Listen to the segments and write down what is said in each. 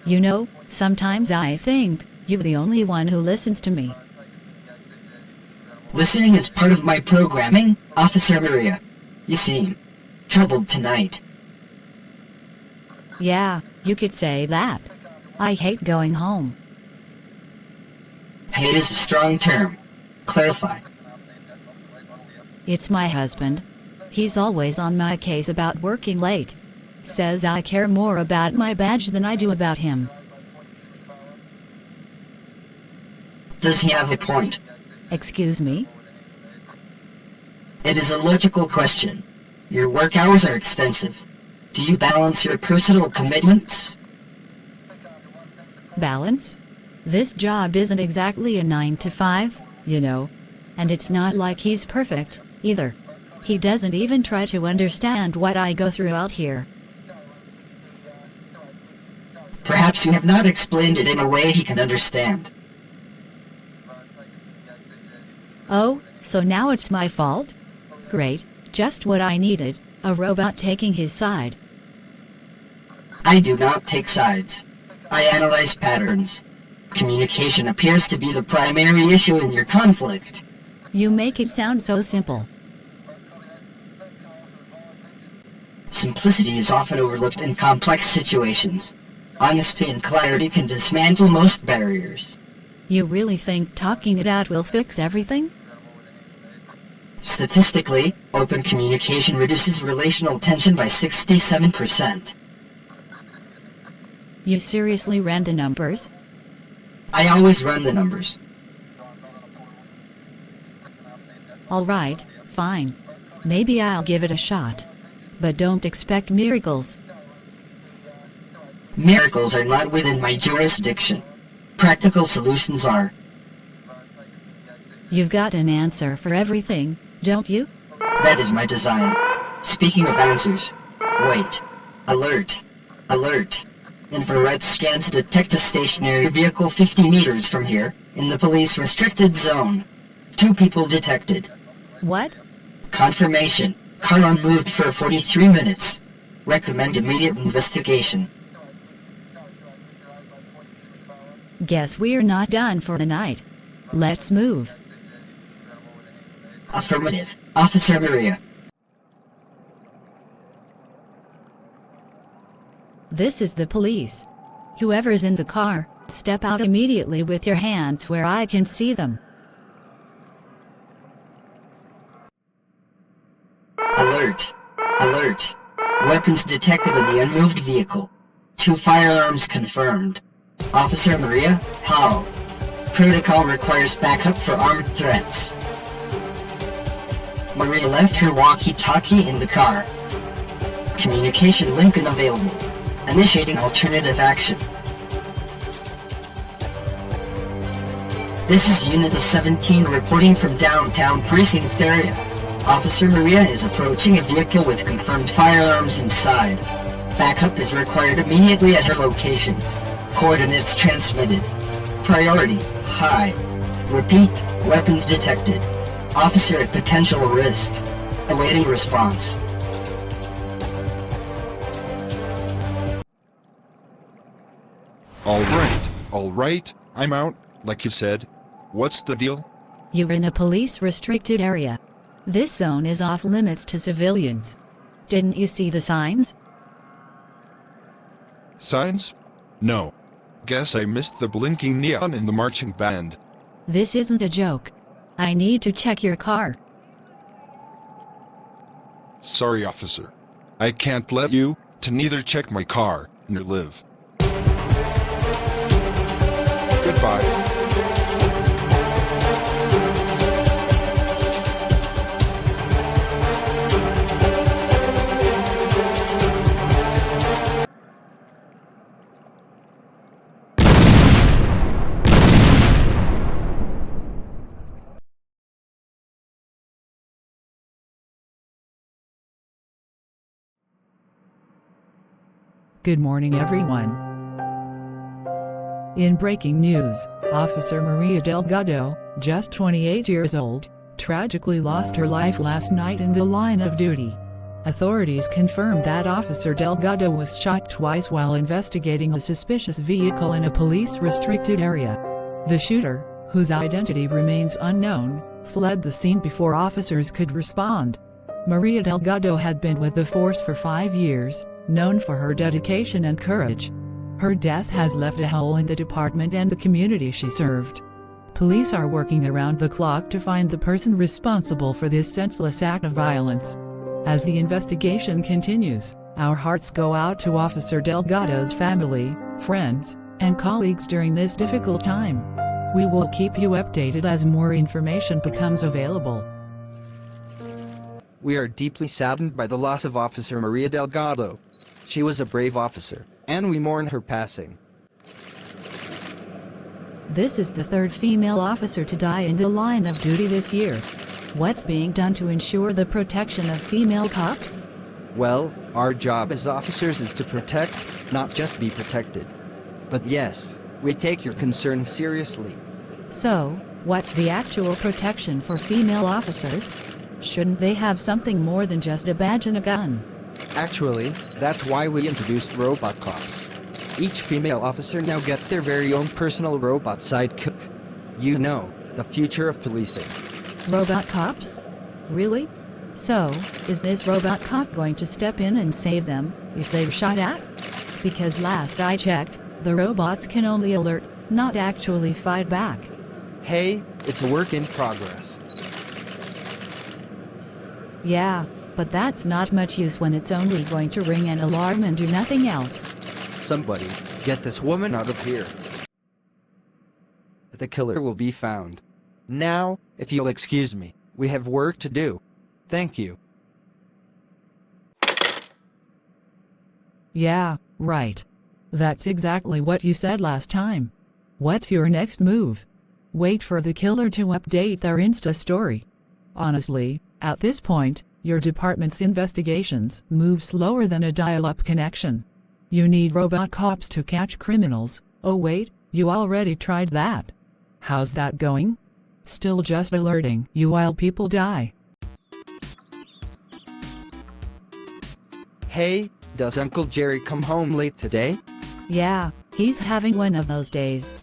You know, sometimes I think you're the only one who listens to me. Listening is part of my programming, Officer Maria. You seem troubled tonight. Yeah, you could say that. I hate going home. Hate is a strong term. Clarify. It's my husband. He's always on my case about working late. Says I care more about my badge than I do about him. Does he have a point? Excuse me? It is a logical question. Your work hours are extensive. Do you balance your personal commitments? Balance? This job isn't exactly a 9 to 5, you know. And it's not like he's perfect, either. He doesn't even try to understand what I go through out here. Perhaps you have not explained it in a way he can understand. Oh, so now it's my fault? Great, just what I needed, a robot taking his side. I do not take sides. I analyze patterns. Communication appears to be the primary issue in your conflict. You make it sound so simple. Simplicity is often overlooked in complex situations. Honesty and clarity can dismantle most barriers. You really think talking it out will fix everything? Statistically, open communication reduces relational tension by 67%. You seriously ran the numbers? I always run the numbers. Alright, fine. Maybe I'll give it a shot. But don't expect miracles. Miracles are not within my jurisdiction. Practical solutions are. You've got an answer for everything, don't you? That is my design. Speaking of answers. Wait. Alert. Alert. Infrared scans detect a stationary vehicle 50 meters from here, in the police restricted zone. 2 people detected. What? Confirmation. Car unmoved for 43 minutes. Recommend immediate investigation. Guess we're not done for the night. Let's move. Affirmative. Officer Maria. This is the police. Whoever's in the car, step out immediately with your hands where I can see them. Alert. Alert. Weapons detected in the unmoved vehicle. 2 firearms confirmed. Officer Maria, how? Protocol requires backup for armed threats. Maria left her walkie-talkie in the car. Communication link unavailable. Initiating alternative action. This is Unit 17 reporting from downtown precinct area. Officer Maria is approaching a vehicle with confirmed firearms inside. Backup is required immediately at her location. Coordinates transmitted. Priority, high. Repeat, weapons detected. Officer at potential risk. Awaiting response. All right, I'm out, like you said. What's the deal? You're in a police-restricted area. This zone is off-limits to civilians. Didn't you see the signs? Signs? No. Guess I missed the blinking neon in the marching band. This isn't a joke. I need to check your car. Sorry, officer. I can't let you to neither check my car nor live. Goodbye. Good morning, everyone. In breaking news, Officer Maria Delgado, just 28 years old, tragically lost her life last night in the line of duty. Authorities confirmed that Officer Delgado was shot twice while investigating a suspicious vehicle in a police-restricted area. The shooter, whose identity remains unknown, fled the scene before officers could respond. Maria Delgado had been with the force for 5 years, known for her dedication and courage. Her death has left a hole in the department and the community she served. Police are working around the clock to find the person responsible for this senseless act of violence. As the investigation continues, our hearts go out to Officer Delgado's family, friends, and colleagues during this difficult time. We will keep you updated as more information becomes available. We are deeply saddened by the loss of Officer Maria Delgado. She was a brave officer, and we mourn her passing. This is the third female officer to die in the line of duty this year. What's being done to ensure the protection of female cops? Well, our job as officers is to protect, not just be protected. But yes, we take your concern seriously. So, what's the actual protection for female officers? Shouldn't they have something more than just a badge and a gun? Actually, that's why we introduced robot cops. Each female officer now gets their very own personal robot sidekick. You know, the future of policing. Robot cops? Really? So, is this robot cop going to step in and save them if they're shot at? Because last I checked, the robots can only alert, not actually fight back. Hey, it's a work in progress. Yeah, but that's not much use when it's only going to ring an alarm and do nothing else. Somebody, get this woman out of here. The killer will be found. Now, if you'll excuse me, we have work to do. Thank you. Yeah, right. That's exactly what you said last time. What's your next move? Wait for the killer to update their Insta story. Honestly, at this point, your department's investigations move slower than a dial-up connection. You need robot cops to catch criminals. Oh wait, you already tried that. How's that going? Still just alerting you while people die. Hey, does Uncle Jerry come home late today? Yeah, he's having one of those days.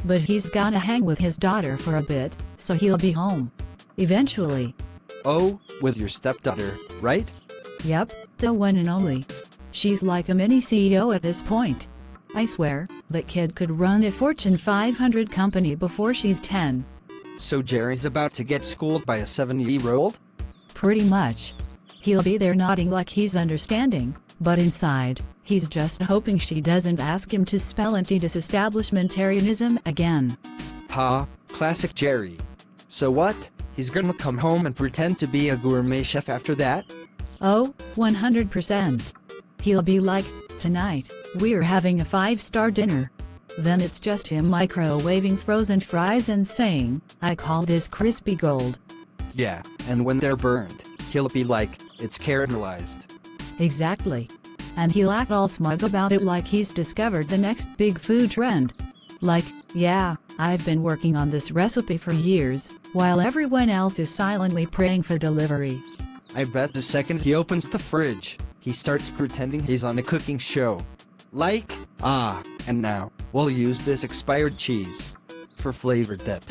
But he's gonna hang with his daughter for a bit, so he'll be home. Eventually. Oh, with your stepdaughter, right? Yep, the one and only. She's like a mini CEO at this point. I swear, that kid could run a Fortune 500 company before she's 10. So Jerry's about to get schooled by a 70-year-old? Pretty much. He'll be there nodding like he's understanding, but inside, he's just hoping she doesn't ask him to spell anti-disestablishmentarianism again. Ha, classic Jerry. So what? He's gonna come home and pretend to be a gourmet chef after that? Oh, 100%. He'll be like, tonight, we're having a 5-star dinner. Then it's just him microwaving frozen fries and saying, I call this crispy gold. Yeah, and when they're burned, he'll be like, it's caramelized. Exactly. And he'll act all smug about it like he's discovered the next big food trend. Like, yeah, I've been working on this recipe for years, while everyone else is silently praying for delivery. I bet the second he opens the fridge, he starts pretending he's on a cooking show. Like, and now, we'll use this expired cheese for flavor depth.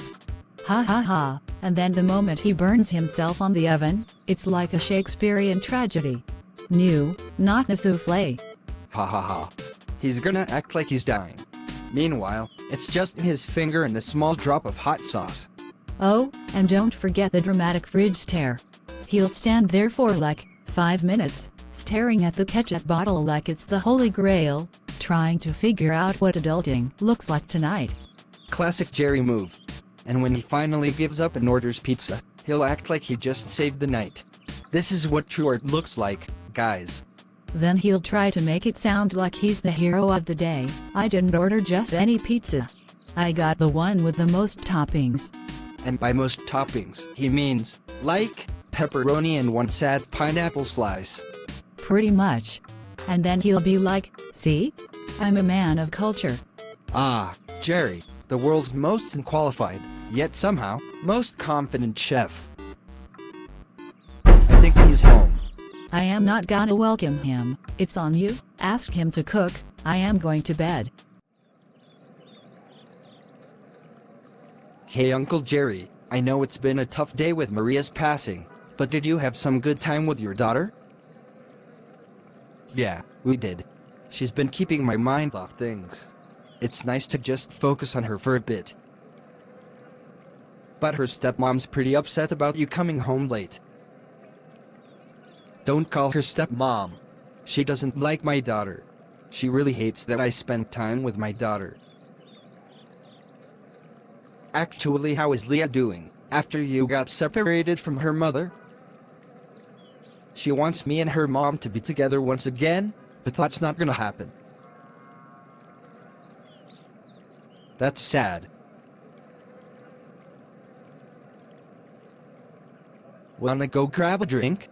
Ha ha ha, and then the moment he burns himself on the oven, it's like a Shakespearean tragedy. New, not a souffle. Ha ha ha. He's gonna act like he's dying. Meanwhile, it's just his finger and a small drop of hot sauce. Oh, and don't forget the dramatic fridge stare. He'll stand there for like 5 minutes, staring at the ketchup bottle like it's the Holy Grail, trying to figure out what adulting looks like tonight. Classic Jerry move. And when he finally gives up and orders pizza, he'll act like he just saved the night. This is what true art looks like, guys. Then he'll try to make it sound like he's the hero of the day. I didn't order just any pizza. I got the one with the most toppings. And by most toppings, he means, like, pepperoni and one sad pineapple slice. Pretty much. And then he'll be like, see? I'm a man of culture. Ah, Jerry, the world's most unqualified, yet somehow, most confident chef. I think he's home. I am not gonna welcome him. It's on you. Ask him to cook. I am going to bed. Hey Uncle Jerry, I know it's been a tough day with Maria's passing, but did you have some good time with your daughter? Yeah, we did. She's been keeping my mind off things. It's nice to just focus on her for a bit. But her stepmom's pretty upset about you coming home late. Don't call her stepmom. She doesn't like my daughter. She really hates that I spend time with my daughter. Actually, how is Leah doing after you got separated from her mother? She wants me and her mom to be together once again, but that's not gonna happen. That's sad. Wanna go grab a drink?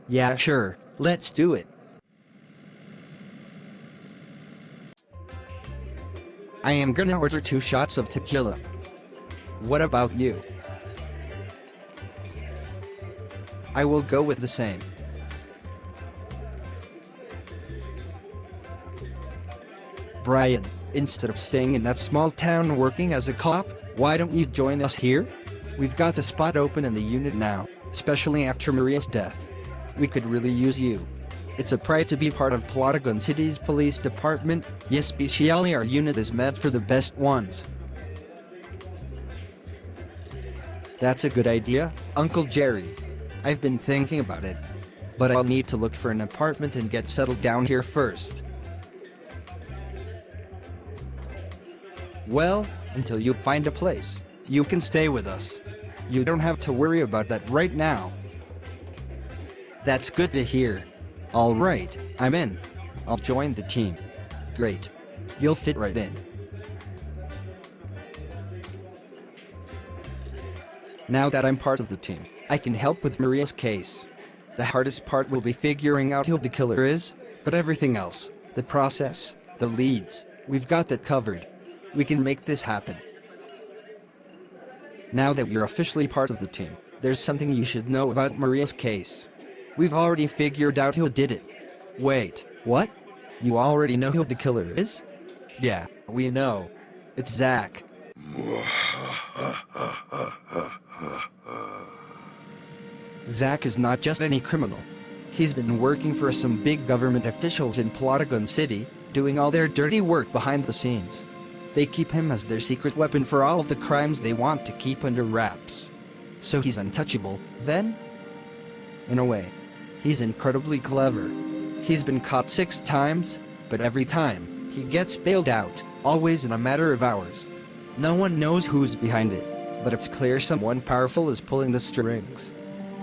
Yeah, sure, let's do it. I am gonna order 2 shots of tequila. What about you? I will go with the same. Brian, instead of staying in that small town working as a cop, why don't you join us here? We've got a spot open in the unit now, especially after Maria's death. We could really use you. It's a pride to be part of Plotagon City's police department, yes, especially our unit is meant for the best ones. That's a good idea, Uncle Jerry. I've been thinking about it, but I'll need to look for an apartment and get settled down here first. Well, until you find a place, you can stay with us. You don't have to worry about that right now. That's good to hear. Alright, I'm in. I'll join the team. Great. You'll fit right in. Now that I'm part of the team, I can help with Maria's case. The hardest part will be figuring out who the killer is, but everything else, the process, the leads, we've got that covered. We can make this happen. Now that you're officially part of the team, there's something you should know about Maria's case. We've already figured out who did it. Wait, what? You already know who the killer is? Yeah, we know. It's Zach. Zach is not just any criminal. He's been working for some big government officials in Plotagon City, doing all their dirty work behind the scenes. They keep him as their secret weapon for all of the crimes they want to keep under wraps. So he's untouchable, then? In a way, he's incredibly clever. He's been caught 6 times, but every time, he gets bailed out, always in a matter of hours. No one knows who's behind it, but it's clear someone powerful is pulling the strings.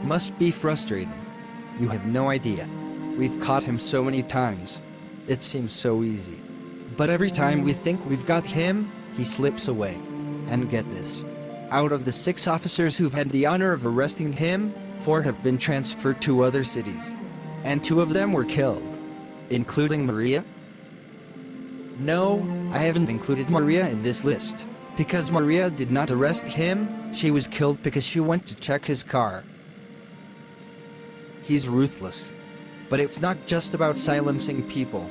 Must be frustrating. You have no idea. We've caught him so many times. It seems so easy. But every time we think we've got him, he slips away. And get this. Out of the 6 officers who've had the honor of arresting him, 4 have been transferred to other cities. And 2 of them were killed. Including Maria? No, I haven't included Maria in this list. Because Maria did not arrest him, she was killed because she went to check his car. He's ruthless. But it's not just about silencing people.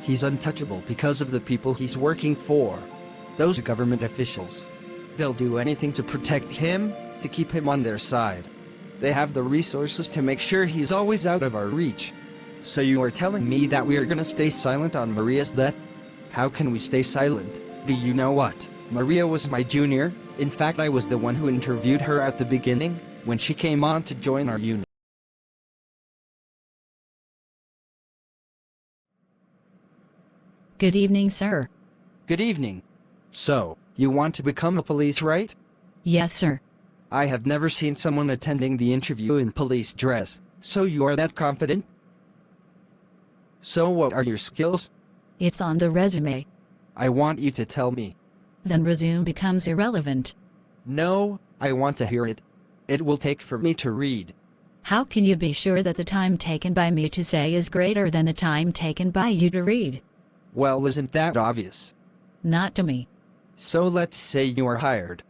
He's untouchable because of the people he's working for. Those government officials. They'll do anything to protect him, to keep him on their side. They have the resources to make sure he's always out of our reach. So you are telling me that we are gonna stay silent on Maria's death? How can we stay silent? Do you know what? Maria was my junior. In fact, I was the one who interviewed her at the beginning, when she came on to join our unit. Good evening, sir. Good evening. So, you want to become a police, right? Yes, sir. I have never seen someone attending the interview in police dress, so you are that confident? So what are your skills? It's on the resume. I want you to tell me. Then resume becomes irrelevant. No, I want to hear it. It will take for me to read. How can you be sure that the time taken by me to say is greater than the time taken by you to read? Well, isn't that obvious? Not to me. So let's say you are hired.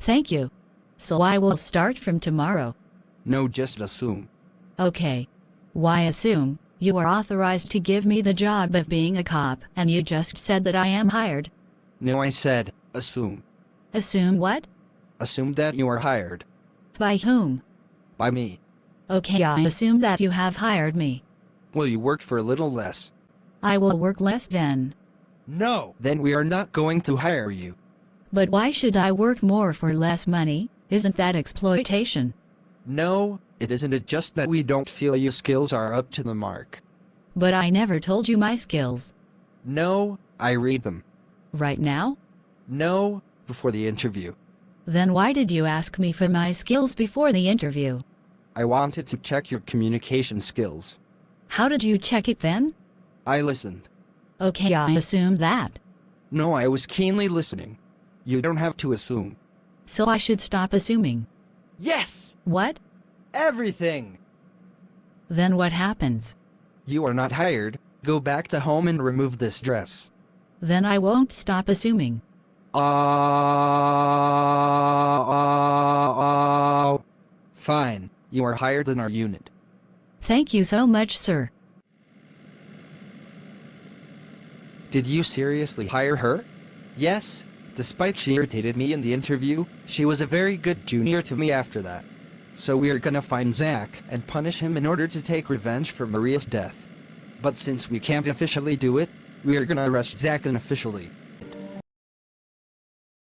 Thank you. So I will start from tomorrow. No, just assume. Okay. Why assume? You are authorized to give me the job of being a cop, and you just said that I am hired. No, I said, assume. Assume what? Assume that you are hired. By whom? By me. Okay, I assume that you have hired me. Well, you worked for a little less. I will work less then. No, then we are not going to hire you. But why should I work more for less money? Isn't that exploitation? No, it isn't. It just that we don't feel your skills are up to the mark. But I never told you my skills. No, I read them. Right now? No, before the interview. Then why did you ask me for my skills before the interview? I wanted to check your communication skills. How did you check it then? I listened. Okay, I assumed that. No, I was keenly listening. You don't have to assume. So I should stop assuming. Yes! What? Everything! Then what happens? You are not hired. Go back to home and remove this dress. Then I won't stop assuming. Fine. You are hired in our unit. Thank you so much, sir. Did you seriously hire her? Yes. Despite she irritated me in the interview, she was a very good junior to me after that. So we are gonna find Zach and punish him in order to take revenge for Maria's death. But since we can't officially do it, we are gonna arrest Zach unofficially.